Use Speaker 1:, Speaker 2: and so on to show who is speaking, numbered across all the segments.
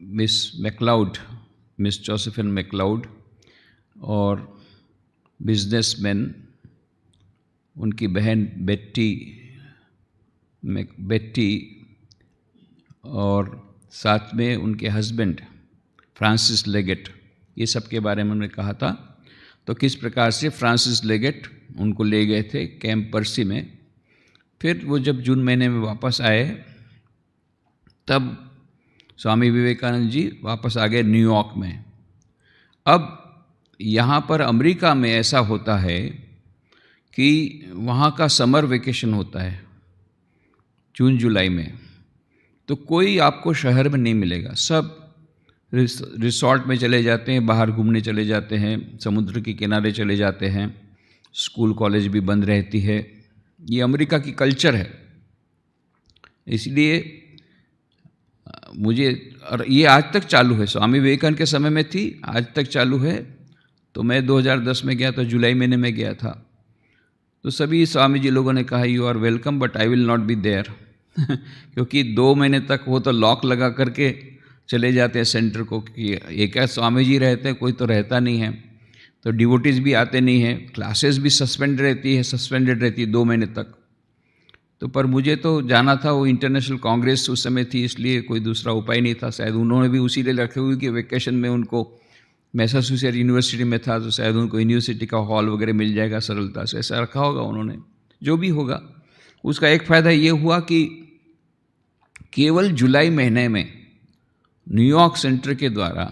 Speaker 1: Miss McLeod, miss Josephine McLeod और businessman उनकी बहन बेट्टी और साथ में उनके हस्बैंड फ्रांसिस लेगेट, ये सब के बारे में उन्होंने कहा था। तो किस प्रकार से फ्रांसिस लेगेट उनको ले गए थे कैंप पर्सी में। फिर वो जब जून महीने में वापस आए तब स्वामी विवेकानंद जी वापस आ गए न्यूयॉर्क में। अब यहाँ पर अमेरिका में ऐसा होता है कि वहाँ का समर वेकेशन होता है जून जुलाई में, तो कोई आपको शहर में नहीं मिलेगा। सब रिसोर्ट में चले जाते हैं, बाहर घूमने चले जाते हैं, समुद्र के किनारे चले जाते हैं, स्कूल कॉलेज भी बंद रहती है। ये अमेरिका की कल्चर है। इसलिए मुझे, और ये आज तक चालू है, स्वामी विवेकानंद के समय में थी, आज तक चालू है। तो मैं 2010 में गया, तो जुलाई महीने में गया था। तो सभी स्वामी जी लोगों ने कहा you are welcome but I will not be there क्योंकि 2 महीने तक वो तो लॉक लगा करके चले जाते हैं सेंटर को कि एक स्वामी जी रहते हैं, कोई तो रहता नहीं है, तो डिवोटीज़ भी आते नहीं हैं, क्लासेस भी सस्पेंडेड रहती है 2 महीने तक। तो पर मुझे तो जाना था, वो इंटरनेशनल कांग्रेस उस समय थी, इसलिए कोई दूसरा उपाय नहीं था। शायद उन्होंने भी उसी लिए रखे हुए कि वेकेशन में उनको मैसाचुसेट्स यूनिवर्सिटी में था, तो शायद उनको यूनिवर्सिटी का हॉल वगैरह मिल जाएगा सरलता से, ऐसा रखा होगा उन्होंने। जो भी होगा, उसका एक फ़ायदा ये हुआ कि केवल जुलाई महीने में न्यूयॉर्क सेंटर के द्वारा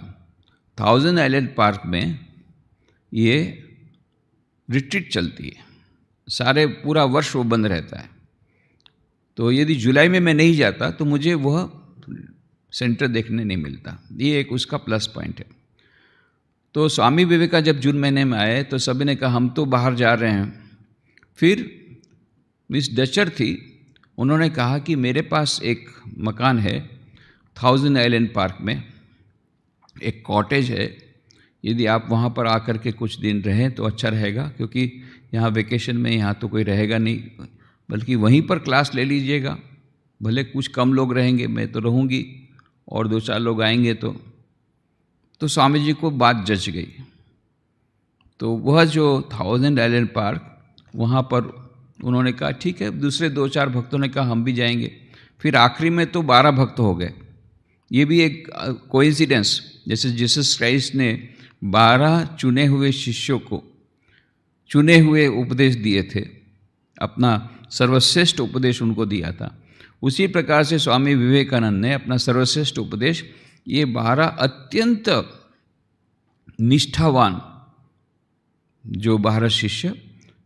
Speaker 1: 1000 आइलैंड पार्क में ये रिट्रीट चलती है। सारे पूरा वर्ष वो बंद रहता है। तो यदि जुलाई में मैं नहीं जाता तो मुझे वह सेंटर देखने नहीं मिलता। ये एक उसका प्लस पॉइंट है। तो स्वामी विवेकानंद जब जून महीने में आए तो सभी ने कहा हम तो बाहर जा रहे हैं। फिर मिस डचर थी, उन्होंने कहा कि मेरे पास एक मकान है 1000 आइलैंड पार्क में, एक कॉटेज है, यदि आप वहाँ पर आकर के कुछ दिन रहें तो अच्छा रहेगा, क्योंकि यहाँ वेकेशन में यहाँ तो कोई रहेगा नहीं, बल्कि वहीं पर क्लास ले लीजिएगा। भले कुछ कम लोग रहेंगे, मैं तो रहूँगी और 2-4 लोग आएंगे। तो स्वामी जी को बात जच गई। तो वह जो 1000 आइलैंड पार्क, वहाँ पर उन्होंने कहा ठीक है। दूसरे 2-4 भक्तों ने कहा हम भी जाएंगे। फिर आखिरी में तो 12 भक्त हो गए। ये भी एक कोइंसिडेंस, जैसे जीसस क्राइस्ट ने 12 चुने हुए शिष्यों को चुने हुए उपदेश दिए थे, अपना सर्वश्रेष्ठ उपदेश उनको दिया था, उसी प्रकार से स्वामी विवेकानंद ने अपना सर्वश्रेष्ठ उपदेश ये 12 अत्यंत निष्ठावान जो 12 शिष्य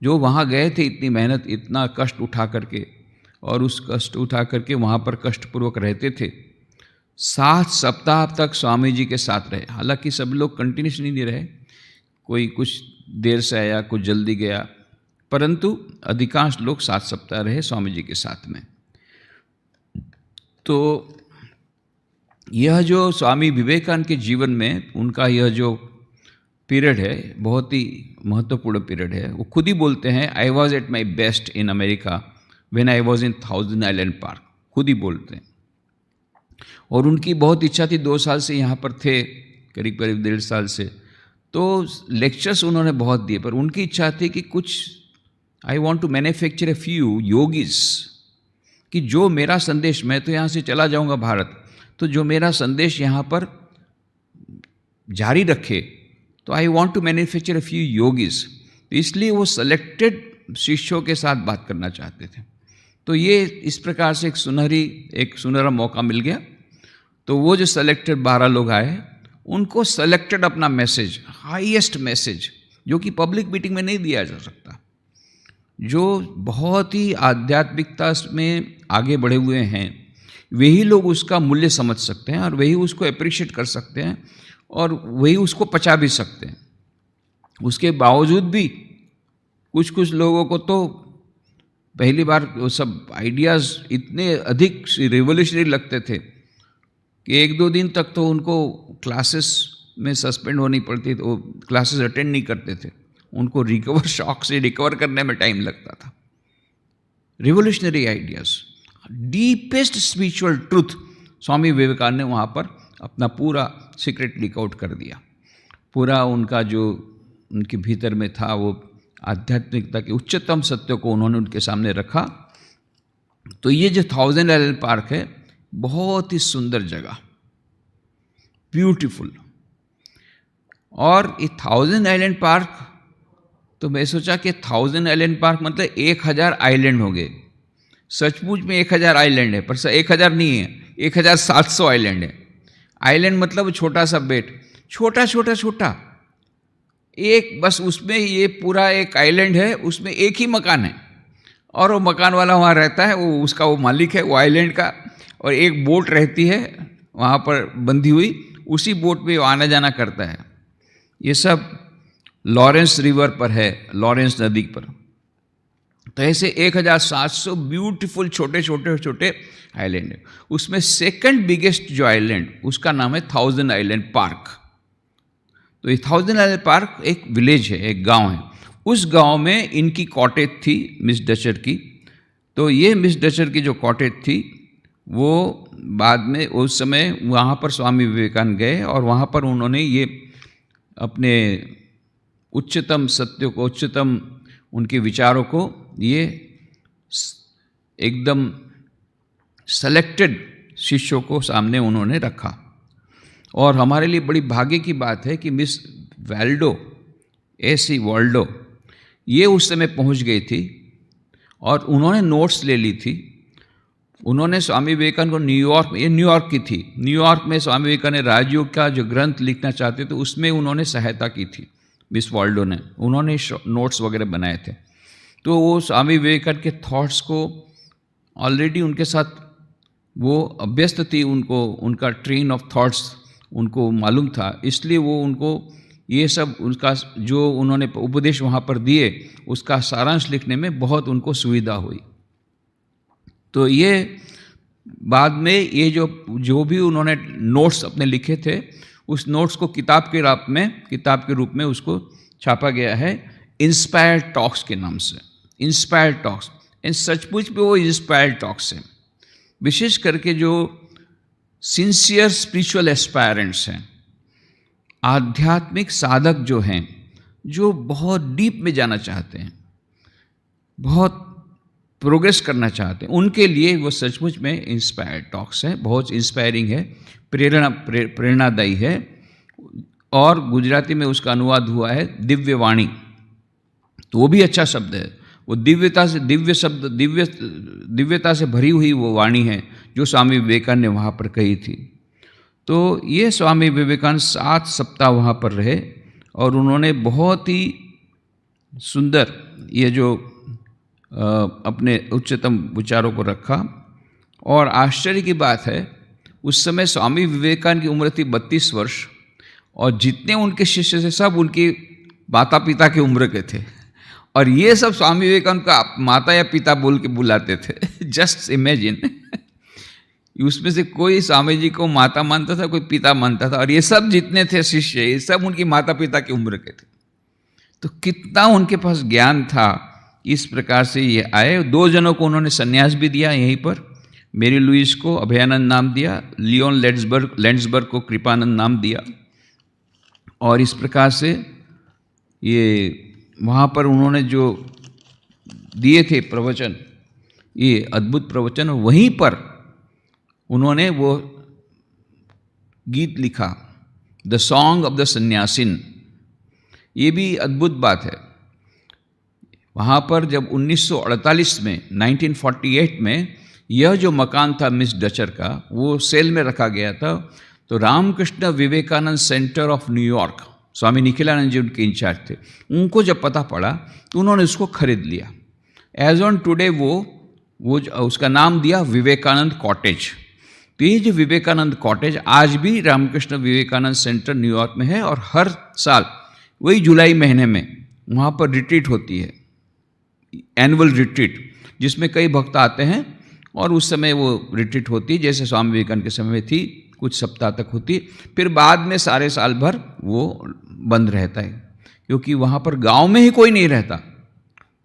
Speaker 1: जो वहाँ गए थे, इतनी मेहनत, इतना कष्ट उठा करके, और उस कष्ट उठा करके वहाँ पर कष्टपूर्वक रहते थे। 7 सप्ताह तक स्वामी जी के साथ रहे। हालांकि सब लोग कंटिन्यूसली नहीं रहे, कोई कुछ देर से आया, कुछ जल्दी गया, परंतु अधिकांश लोग 7 सप्ताह रहे स्वामी जी के साथ में। तो यह जो स्वामी विवेकानंद के जीवन में उनका यह जो पीरियड है, बहुत ही महत्वपूर्ण पीरियड है। वो खुद ही बोलते हैं I was at my best in America when I was in 1000 island park, खुद ही बोलते हैं। और उनकी बहुत इच्छा थी, 2 साल से यहाँ पर थे, करीब करीब 1.5 साल से, तो लेक्चर्स उन्होंने बहुत दिए, पर उनकी इच्छा थी कि कुछ I want to manufacture a few yogis, कि जो मेरा संदेश, मैं तो यहाँ से चला जाऊँगा भारत, तो जो मेरा संदेश यहाँ पर जारी रखे, तो I want to manufacture a few yogis. तो इसलिए वो सेलेक्टेड शिष्यों के साथ बात करना चाहते थे। तो ये इस प्रकार से एक सुनहरा मौका मिल गया। तो वो जो सेलेक्टेड 12 लोग आए, उनको सेलेक्टेड अपना मैसेज, हाईएस्ट मैसेज, जो कि पब्लिक मीटिंग में नहीं दिया जा सकता, जो बहुत ही आध्यात्मिकता में आगे बढ़े हुए हैं, वही लोग उसका मूल्य समझ सकते हैं और वही उसको अप्रिशिएट कर सकते हैं और वही उसको पचा भी सकते हैं। उसके बावजूद भी कुछ लोगों को तो पहली बार वो सब आइडियाज़ इतने अधिक रिवोल्यूशनरी लगते थे कि 1-2 दिन तक तो उनको क्लासेस में सस्पेंड होनी पड़ती थी, वो क्लासेस अटेंड नहीं करते थे, उनको शॉक से रिकवर करने में टाइम लगता था। Revolutionary ideas, deepest spiritual truth Swami Vivekananda ने वहाँ पर अपना पूरा सीक्रेट लीक आउट कर दिया। पूरा उनका जो उनके भीतर में था वो आध्यात्मिकता के उच्चतम सत्य को उन्होंने उनके सामने रखा। तो ये जो 1000 आइलैंड पार्क है, बहुत ही सुंदर जगह, ब्यूटीफुल। और ये 1000 आइलैंड पार्क, तो मैं सोचा कि 1000 आइलैंड पार्क मतलब 1000 आइलैंड हो गए। सचमुच में 1000 आइलैंड है, पर 1000 नहीं है, 1700 आइलैंड है। आइलैंड मतलब छोटा सा बेट, छोटा छोटा छोटा एक, बस उसमें ये पूरा एक आइलैंड है, उसमें एक ही मकान है और वो मकान वाला वहाँ रहता है, वो उसका वो मालिक है वो आइलैंड का। और एक बोट रहती है वहाँ पर बंधी हुई, उसी बोट में वो आना जाना करता है। ये सब लॉरेंस रिवर पर है, लॉरेंस नदी पर। तो ऐसे 1700 ब्यूटीफुल छोटे छोटे छोटे आइलैंड है। उसमें सेकंड बिगेस्ट जो आइलैंड, उसका नाम है 1000 आइलैंड पार्क। तो ये 1000 आइलैंड पार्क एक विलेज है, एक गांव है। उस गांव में इनकी कॉटेज थी, मिस डचर की। तो ये मिस डचर की जो कॉटेज थी, वो बाद में उस समय वहाँ पर स्वामी विवेकानंद गए और वहाँ पर उन्होंने ये अपने उच्चतम सत्य को, उच्चतम उनके विचारों को ये एकदम सेलेक्टेड शिष्यों को सामने उन्होंने रखा। और हमारे लिए बड़ी भाग्य की बात है कि मिस वाल्डो, एसी वाल्डो, ये उस समय पहुंच गई थी और उन्होंने नोट्स ले ली थी। उन्होंने स्वामी विवेकानंद को न्यूयॉर्क में, ये न्यूयॉर्क की थी, न्यूयॉर्क में स्वामी विवेकानंद राजयोग का जो ग्रंथ लिखना चाहते थे उसमें उन्होंने सहायता की थी मिस वाल्डो ने। उन्होंने नोट्स वगैरह बनाए थे। तो वो स्वामी विवेकानंद के थॉट्स को ऑलरेडी उनके साथ वो अभ्यस्त थी, उनको उनका ट्रेन ऑफ थॉट्स उनको मालूम था, इसलिए वो उनको ये सब उनका जो उन्होंने उपदेश वहाँ पर दिए उसका सारांश लिखने में बहुत उनको सुविधा हुई। तो ये बाद में ये जो भी उन्होंने नोट्स अपने लिखे थे, उस नोट्स को किताब के रूप में उसको छापा गया है इंस्पायर्ड टॉक्स के नाम से। इंस्पायर्ड टॉक्स, इन सचमुच में वो इंस्पायर्ड टॉक्स हैं। विशेष करके जो सिंसियर स्पिरिचुअल एस्पायरेंट्स हैं, आध्यात्मिक साधक जो हैं, जो बहुत डीप में जाना चाहते हैं, बहुत प्रोग्रेस करना चाहते हैं, उनके लिए वो सचमुच में इंस्पायर्ड टॉक्स है। बहुत इंस्पायरिंग है, प्रेरणादायी है। और गुजराती में उसका अनुवाद हुआ है दिव्य वाणी, तो वो भी अच्छा शब्द है। वो दिव्यता से, दिव्यता से भरी हुई वो वाणी है जो स्वामी विवेकानंद ने वहाँ पर कही थी। तो ये स्वामी विवेकानंद 7 सप्ताह वहाँ पर रहे और उन्होंने बहुत ही सुंदर ये जो अपने उच्चतम विचारों को रखा। और आश्चर्य की बात है, उस समय स्वामी विवेकानंद की उम्र थी 32 वर्ष और जितने उनके शिष्य थे सब उनके माता पिता की उम्र के थे। और ये सब स्वामी विवेकानंद का माता या पिता बोल के बुलाते थे। जस्ट इमेजिन, उसमें से कोई स्वामी जी को माता मानता था, कोई पिता मानता था, और ये सब जितने थे शिष्य, ये सब उनकी माता पिता की उम्र के थे। तो कितना उनके पास ज्ञान था। इस प्रकार से ये आए। 2 जनों को उन्होंने संन्यास भी दिया यहीं पर। मेरी लुइस को अभयानंद नाम दिया, लियोन लेंड्सबर्ग को कृपानंद नाम दिया। और इस प्रकार से ये वहाँ पर उन्होंने जो दिए थे प्रवचन, ये अद्भुत प्रवचन, और वहीं पर उन्होंने वो गीत लिखा, the song of the sannyasin. ये भी अद्भुत बात है। वहाँ पर जब 1948 में, 1948 में यह जो मकान था मिस डचर का, वो सेल में रखा गया था। तो Ramakrishna Vivekananda centre of New York, Swami Nikhilananda ji उनके इंचार्ज थे, उनको जब पता पड़ा तो उन्होंने उसको खरीद लिया। एज ऑन टुडे वो उसका नाम दिया विवेकानंद कॉटेज। तो ये जो विवेकानंद कॉटेज आज भी रामकृष्ण विवेकानंद सेंटर न्यूयॉर्क में है और हर साल वही जुलाई महीने में वहाँ पर रिट्रीट होती है, एनुअल रिट्रीट, जिसमें कई भक्त आते हैं और उस समय वो रिट्रीट होती है जैसे स्वामी विवेकानंद के समय में थी, कुछ सप्ताह तक होती। फिर बाद में सारे साल भर वो बंद रहता है, क्योंकि वहाँ पर गांव में ही कोई नहीं रहता,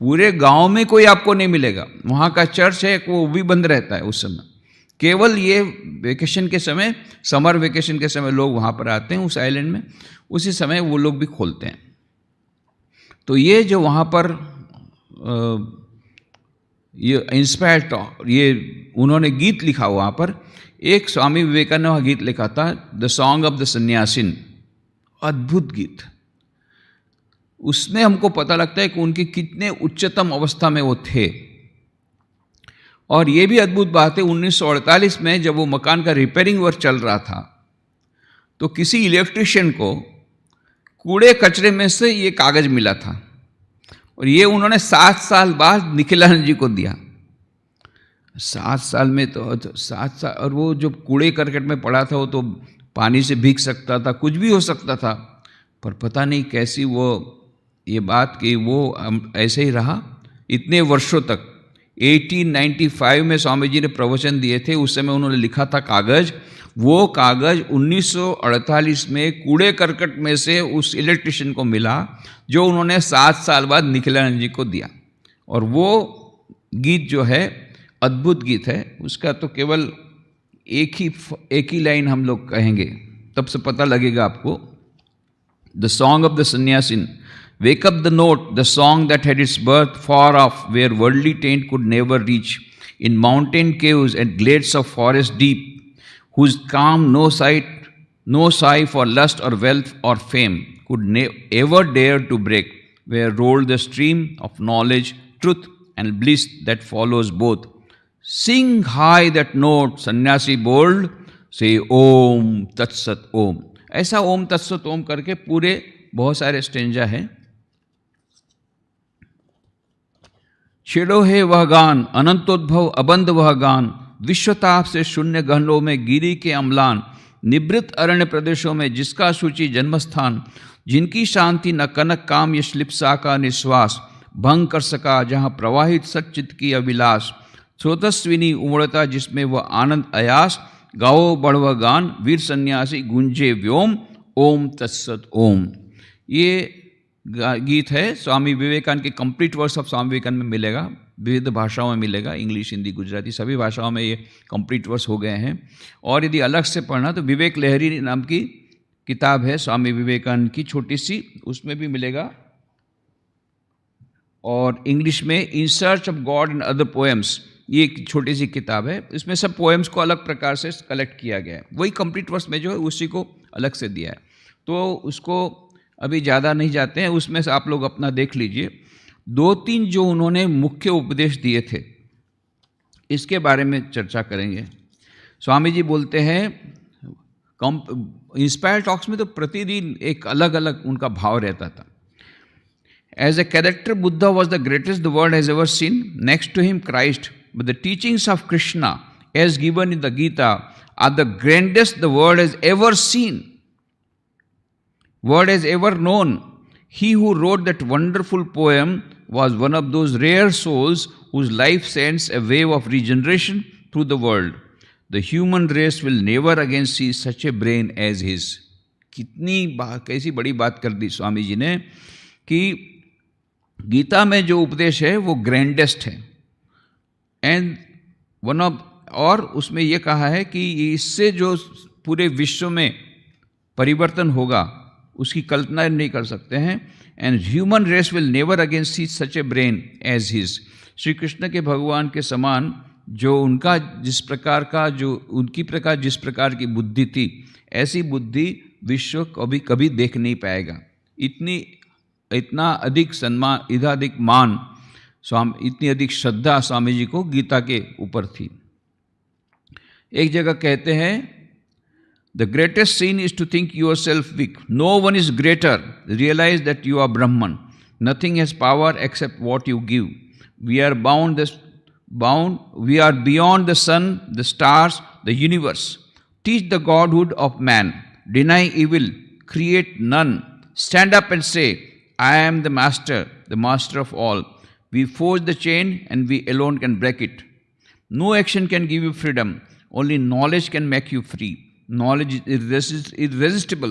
Speaker 1: पूरे गांव में कोई आपको नहीं मिलेगा। वहाँ का चर्च है वो भी बंद रहता है उस समय, केवल ये वेकेशन के समय, समर वेकेशन के समय लोग वहाँ पर आते हैं उस आइलैंड में, उसी समय वो लोग भी खोलते हैं। तो ये जो वहाँ पर ये इंस्पायर्ड, ये उन्होंने गीत लिखा वहाँ पर, एक स्वामी विवेकानंद गीत लिखा था, the song of the sannyasin, अद्भुत गीत। उसमें हमको पता लगता है कि उनकी कितने उच्चतम अवस्था में वो थे। और ये भी अद्भुत बात है, 1948 में जब वो मकान का रिपेयरिंग वर्क चल रहा था, तो किसी इलेक्ट्रिशियन को कूड़े कचरे में से ये कागज मिला था, और ये उन्होंने 7 साल बाद निखिलानंद जी को दिया। 7 साल में तो 7 साल, और वो जो कूड़े करकट में पड़ा था वो तो पानी से भीग सकता था, कुछ भी हो सकता था, पर पता नहीं कैसी वो ये बात कि वो ऐसे ही रहा इतने वर्षों तक। 1895 में स्वामी जी ने प्रवचन दिए थे, उस समय उन्होंने लिखा था कागज, वो कागज 1948 में कूड़े करकट में से उस इलेक्ट्रिशियन को मिला, जो उन्होंने 7 साल बाद निखिलानंद जी को दिया। और वो गीत जो है अद्भुत गीत है, उसका तो केवल एक ही लाइन हम लोग कहेंगे, तब से पता लगेगा आपको। The song of the sannyasin, wake up the note, the song that had its birth far off, where worldly taint could never reach, in mountain caves and glades of forest deep, whose calm no sigh for lust or wealth or fame could ever dare to break, where rolled the stream of knowledge, truth and bliss that follows both. Sing high that note, sannyasi bold, say Om Tat Sat Om. ऐसा ओम तत्सत ओम करके पूरे बहुत सारे stanza हैं। छेड़ो है वह गान, अनंतोद्भव अबंध वह गान, विश्वताप से शून्य गहनों में गिरी के अम्लान, निवृत्त अरण्य प्रदेशों में जिसका सूची जन्मस्थान, जिनकी शांति न कनक काम यश लिप्सा का निश्वास भंग कर सका, जहाँ प्रवाहित सच्चित की अभिलाष, स्रोतस्विनी उमड़ता जिसमें वह आनंद अयास, गाओ बढ़व गान वीर सन्यासी गुंजे व्योम, ओम तत्सत ओम। ये गीत है स्वामी विवेकानंद के, complete verse of Swami Vivekananda में मिलेगा, विविध भाषाओं में मिलेगा, इंग्लिश हिंदी गुजराती सभी भाषाओं में ये कंप्लीट वर्स हो गए हैं। और यदि अलग से पढ़ना तो विवेक लहरी नाम की किताब है स्वामी विवेकानंद की, छोटी सी, उसमें भी मिलेगा। और इंग्लिश में in search of God and other poems, ये एक छोटी सी किताब है, इसमें सब पोएम्स को अलग प्रकार से कलेक्ट किया गया है। वही कंप्लीट वर्स में जो है उसी को अलग से दिया है, तो उसको अभी ज़्यादा नहीं जाते हैं, उसमें से आप लोग अपना देख लीजिए। 2-3 जो उन्होंने मुख्य उपदेश दिए थे, इसके बारे में चर्चा करेंगे। स्वामी जी बोलते हैं, इंस्पायर टॉक्स में तो प्रतिदिन एक अलग अलग उनका भाव रहता था। As a character Buddha was the greatest the world has ever seen, next to him Christ, but the teachings of Krishna as given in the Gita are the grandest the world has ever seen, world has ever known. He who wrote that wonderful poem was one of those rare souls whose life sends a wave of regeneration through the world. The human race will never again see such a brain as his. कैसी बड़ी बात कर दी स्वामी जी ने कि गीता में जो उपदेश है वो ग्रैंडेस्ट है, एंड वन ऑफ, और उसमें ये कहा है कि इससे जो पूरे विश्व में परिवर्तन होगा उसकी कल्पना नहीं कर सकते हैं। And human race will never again see such a brain as his. Shri Krishna के भगवान के समान जो उनका जिस प्रकार का, जो उनकी प्रकार जिस प्रकार की बुद्धि थी, ऐसी बुद्धि विश्व कभी देख नहीं पाएगा। इतना अधिक सम्मान, इतना अधिक मान, इतनी अधिक श्रद्धा स्वामी जी को गीता के ऊपर थी। एक जगह कहते हैं, the greatest sin is to think yourself weak. No one is greater. Realize that you are Brahman. Nothing has power except what you give. We are we are beyond the sun, the stars, the universe. Teach the godhood of man. Deny evil. Create none. Stand up and say, I am the master of all. We forge the chain and we alone can break it. No action can give you freedom. Only knowledge can make you free. Knowledge is irresistible.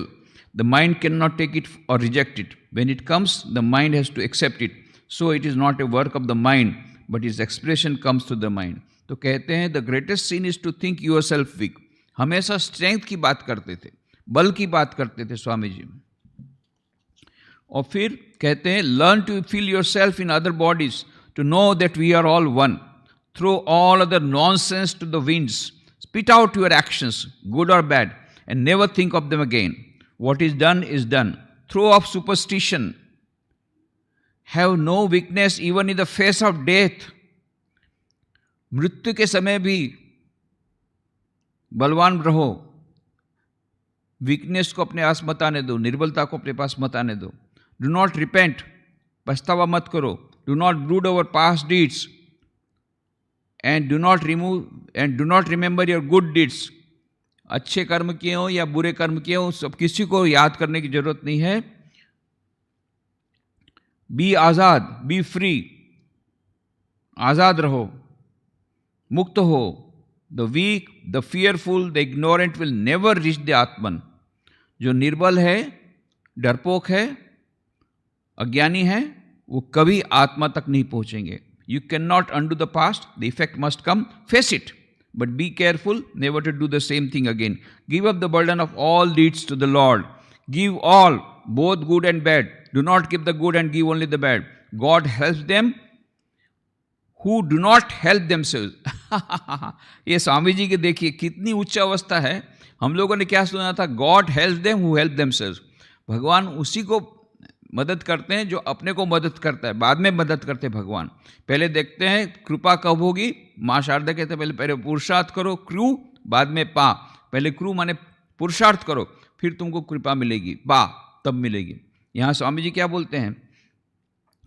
Speaker 1: The mind cannot take it or reject it. When it comes, the mind has to accept it. So it is not a work of the mind, but its expression comes to the mind. तो कहते हैं the greatest sin is to think yourself weak. हमेशा strength की बात करते थे, बल की बात करते थे स्वामी जी। और फिर कहते हैं learn to feel yourself in other bodies to know that we are all one. Throw all other nonsense to the winds, spit out your actions good और bad and never think of them again. What is done is done. Throw off superstition, have no weakness even in the face of death. मृत्यु के समय भी बलवान रहो, weakness को अपने पास मत आने दो, निर्बलता को अपने पास मत आने दो। डू नॉट रिपेंट, पछतावा मत करो। Do not brood over past deeds and do not remember your good deeds. अच्छे कर्म किए हो या बुरे कर्म किए हो, सब किसी को याद करने की जरूरत नहीं है। बी आजाद, बी फ्री, आजाद रहो, मुक्त हो। The weak, the fearful, the ignorant will never reach the Atman. जो निर्बल है, डरपोक है, अज्ञानी है, वो कभी आत्मा तक नहीं पहुंचेंगे। You can not undo the past, the effect must come, face it, but be careful never to do the same thing again. Give up the burden of all deeds to the Lord. Give all, both good and bad. Do not give the good and give only the bad. God helps them who do not help themselves। ये स्वामी जी के देखिए कितनी उच्च अवस्था है। हम लोगों ने क्या सुना था, God help them who help themselves. भगवान उसी को मदद करते हैं जो अपने को मदद करता है, बाद में मदद करते हैं भगवान। पहले देखते हैं कृपा कब होगी। माँ शारदा कहते हैं पहले पुरुषार्थ करो, क्रू, बाद में पा। पहले क्रू माने पुरुषार्थ करो, फिर तुमको कृपा मिलेगी, पा तब मिलेगी। यहाँ स्वामी जी क्या बोलते हैं,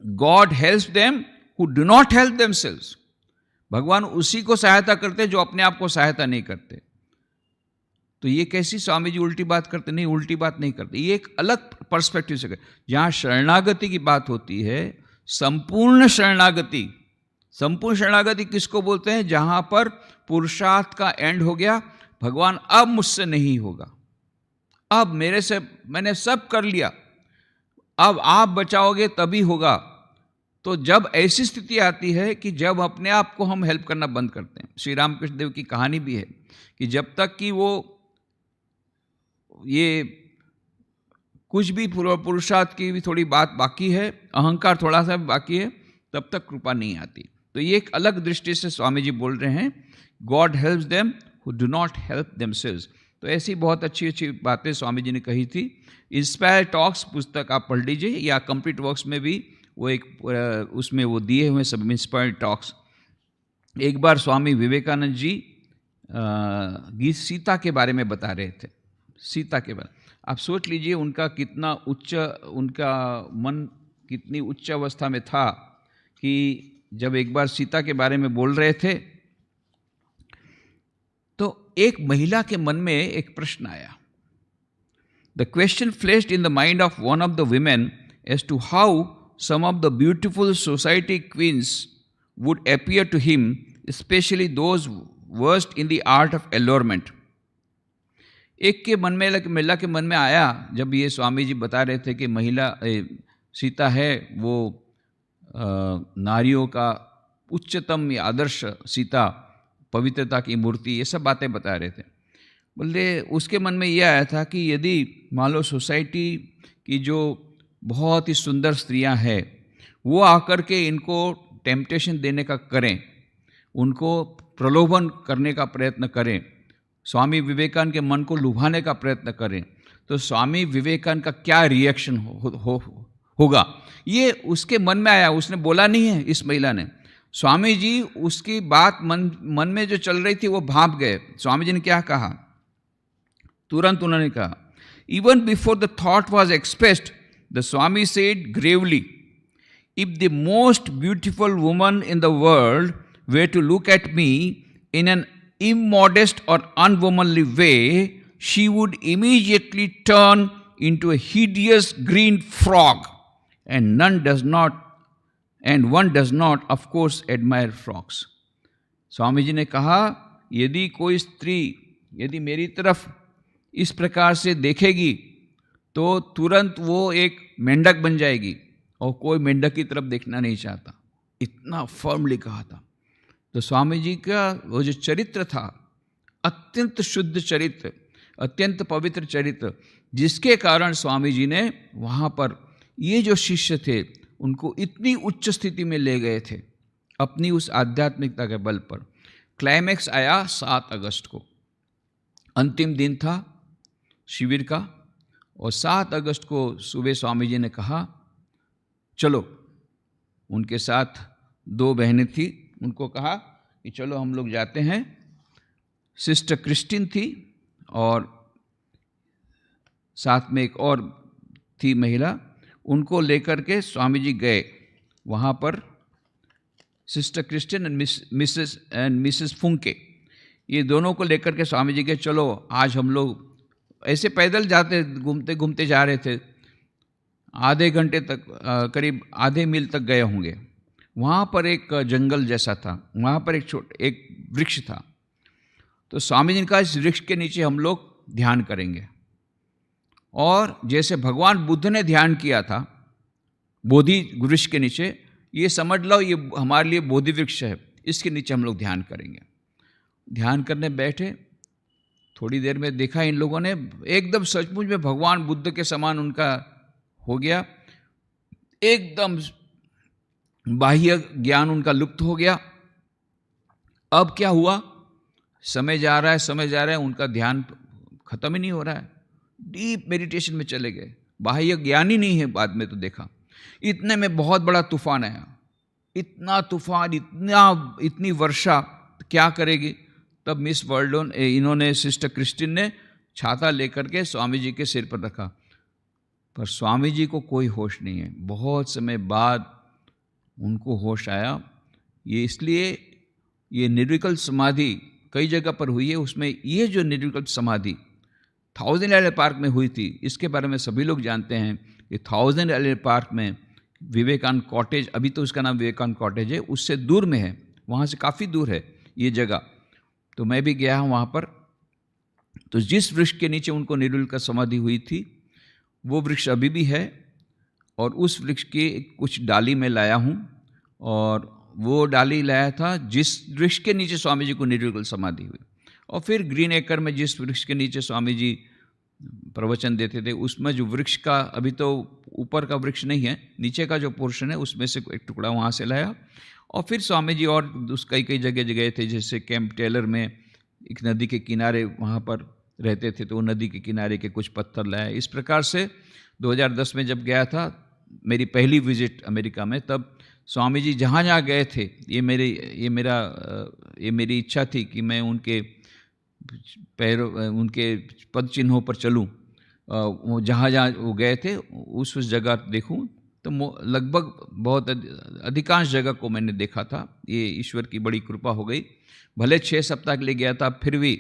Speaker 1: God helps them who do not help themselves। भगवान उसी को सहायता करते हैं जो अपने आप को सहायता नहीं करते। तो ये कैसी स्वामी जी उल्टी बात करते? नहीं, उल्टी बात नहीं करते, ये एक अलग पर्सपेक्टिव से। जहाँ शरणागति की बात होती है, संपूर्ण शरणागति, संपूर्ण शरणागति किसको बोलते हैं? जहाँ पर पुरुषार्थ का एंड हो गया, भगवान अब मुझसे नहीं होगा, अब मेरे से मैंने सब कर लिया, अब आप बचाओगे तभी होगा। तो जब ऐसी स्थिति आती है कि जब अपने आप को हम हेल्प करना बंद करते हैं, श्री रामकृष्ण देव की कहानी भी है कि जब तक कि वो ये कुछ भी पुरुषार्थ की भी थोड़ी बात बाकी है, अहंकार थोड़ा सा भी बाकी है, तब तक कृपा नहीं आती। तो ये एक अलग दृष्टि से स्वामी जी बोल रहे हैं, God helps them who do not help themselves. तो ऐसी बहुत अच्छी अच्छी बातें स्वामी जी ने कही थी। इंस्पायर टॉक्स पुस्तक आप पढ़ लीजिए, या कंप्लीट वर्क्स में भी वो एक उसमें वो दिए हुए सब इंस्पायर टॉक्स। एक बार स्वामी विवेकानंद जी गीत सीता के बारे में बता रहे थे, सीता के बारे। आप सोच लीजिए उनका कितना उच्च, उनका मन कितनी उच्च अवस्था में था कि जब एक बार सीता के बारे में बोल रहे थे तो एक महिला के मन में एक प्रश्न आया। The question flashed in the mind of one of the women as to how some of the beautiful society queens would appear to him, especially those versed in the art of allurement। एक के मन में, महिला के मन में आया जब ये स्वामी जी बता रहे थे कि महिला सीता है वो नारियों का उच्चतम आदर्श, सीता पवित्रता की मूर्ति, ये सब बातें बता रहे थे। बोले उसके मन में ये आया था कि यदि मान लो सोसाइटी की जो बहुत ही सुंदर स्त्रियां हैं, वो आकर के इनको टेम्पटेशन देने का करें, उनको प्रलोभन करने का प्रयत्न करें, स्वामी विवेकानंद के मन को लुभाने का प्रयत्न करें, तो स्वामी विवेकानंद का क्या रिएक्शन होगा, ये उसके मन में आया। उसने बोला नहीं है इस महिला ने। स्वामी जी उसकी बात मन में जो चल रही थी वो भाप गए। स्वामी जी ने क्या कहा, तुरंत उन्होंने कहा, even before the thought was expressed, the Swami said gravely, if the most beautiful woman in the world were to look at me in an immodest or unwomanly way, she would immediately turn into a hideous green frog, and one does not of course admire frogs। Swami ji ने कहा, यदि कोई स्त्री यदि मेरी तरफ इस प्रकार से देखेगी तो तुरंत वो एक मेंढक बन जाएगी, और कोई मेंढक की तरफ देखना नहीं चाहता। इतना फर्मली कहा था। तो स्वामी जी का वो जो चरित्र था, अत्यंत शुद्ध चरित्र, अत्यंत पवित्र चरित्र, जिसके कारण स्वामी जी ने वहाँ पर ये जो शिष्य थे उनको इतनी उच्च स्थिति में ले गए थे अपनी उस आध्यात्मिकता के बल पर। क्लाइमैक्स आया 7 अगस्त को, अंतिम दिन था शिविर का, और 7 अगस्त को सुबह स्वामी जी ने कहा चलो, उनके साथ 2 बहनें थी, उनको कहा कि चलो हम लोग जाते हैं। सिस्टर क्रिस्टिन थी और साथ में एक और थी महिला, उनको लेकर के स्वामी जी गए वहाँ पर। सिस्टर क्रिस्टिन एंड मिसेस फुंके, ये दोनों को लेकर के स्वामी जी के, चलो आज हम लोग ऐसे पैदल जाते घूमते घूमते जा रहे थे, आधे घंटे तक, करीब आधे मील तक गए होंगे। वहाँ पर एक जंगल जैसा था, वहाँ पर एक वृक्ष था। तो स्वामी जी ने कहा इस वृक्ष के नीचे हम लोग ध्यान करेंगे, और जैसे भगवान बुद्ध ने ध्यान किया था बोधि वृक्ष के नीचे, ये समझ लो ये हमारे लिए बोधि वृक्ष है, इसके नीचे हम लोग ध्यान करेंगे। ध्यान करने बैठे, थोड़ी देर में देखा इन लोगों ने एकदम सचमुच में भगवान बुद्ध के समान उनका हो गया, एकदम बाह्य ज्ञान उनका लुप्त हो गया। अब क्या हुआ, समय जा रहा है, उनका ध्यान खत्म ही नहीं हो रहा है, डीप मेडिटेशन में चले गए, बाह्य ज्ञान ही नहीं है। बाद में तो देखा, इतने में बहुत बड़ा तूफान आया, इतना तूफान, इतनी वर्षा, क्या करेगी। तब मिस वर्ल्डन, इन्होंने सिस्टर क्रिस्टिन ने छाता लेकर के स्वामी जी के सिर पर रखा, पर स्वामी जी को कोई होश नहीं है। बहुत समय बाद उनको होश आया। ये इसलिए ये निर्विकल्प समाधि कई जगह पर हुई है, उसमें ये जो निर्विकल्प समाधि थाउजेंड आइलैंड पार्क में हुई थी, इसके बारे में सभी लोग जानते हैं कि थाउजेंड आइलैंड पार्क में विवेकानंद कॉटेज, अभी तो उसका नाम विवेकानंद कॉटेज है, उससे दूर में है, वहाँ से काफ़ी दूर है ये जगह। तो मैं भी गया हूँ वहाँ पर। तो जिस वृक्ष के नीचे उनको निर्विकल्प समाधि हुई थी, वो वृक्ष अभी भी है, और उस वृक्ष की कुछ डाली मैं लाया हूँ, और वो डाली लाया था जिस वृक्ष के नीचे स्वामी जी को निर्विकल्प समाधि हुई। और फिर ग्रीन एक्कर में जिस वृक्ष के नीचे स्वामी जी प्रवचन देते थे, उसमें जो वृक्ष का, अभी तो ऊपर का वृक्ष नहीं है, नीचे का जो पोर्शन है उसमें से एक टुकड़ा वहाँ से लाया। और फिर स्वामी जी और कई कई जगह गए थे, जैसे कैंप टेलर में एक नदी के किनारे वहाँ पर रहते थे, तो वो नदी के किनारे के कुछ पत्थर लाए। इस प्रकार से 2010 में जब गया था, मेरी पहली विजिट अमेरिका में, तब स्वामी जी जहाँ जहाँ गए थे, ये मेरी इच्छा थी कि मैं उनके पैरों, उनके पद चिन्हों पर चलूँ, वो जहाँ जहाँ वो गए थे उस जगह देखूँ। तो लगभग बहुत अधिकांश जगह को मैंने देखा था। ये ईश्वर की बड़ी कृपा हो गई। भले 6 सप्ताह के लिए गया था, फिर भी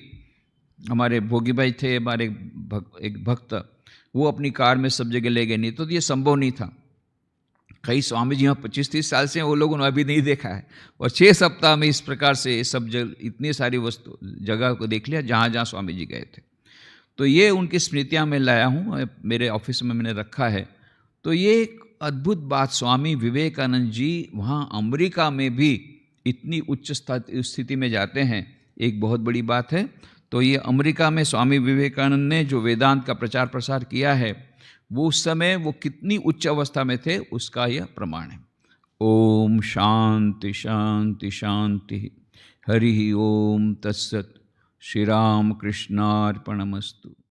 Speaker 1: हमारे भोगी भाई थे, हमारे एक भक्त, वो अपनी कार में सब जगह ले गए, नहीं तो ये संभव नहीं था। कई स्वामी जी यहाँ 25-30 साल से, वो लोगों ने अभी नहीं देखा है, और 6 सप्ताह में इस प्रकार से सब इतनी सारी वस्तु जगह को देख लिया जहाँ जहाँ स्वामी जी गए थे। तो ये उनकी स्मृतियाँ मैं लाया हूँ, मेरे ऑफिस में मैंने रखा है। तो ये एक अद्भुत बात, स्वामी विवेकानंद जी वहाँ अमेरिका में भी इतनी उच्च स्थिति में जाते हैं, एक बहुत बड़ी बात है। तो ये अमेरिका में स्वामी विवेकानंद ने जो वेदांत का प्रचार प्रसार किया है, वो उस समय वो कितनी उच्च अवस्था में थे, उसका यह प्रमाण है। ओम शांति शांति शांति। हरि ओम तत्सत। श्री राम कृष्णार्पणमस्तु।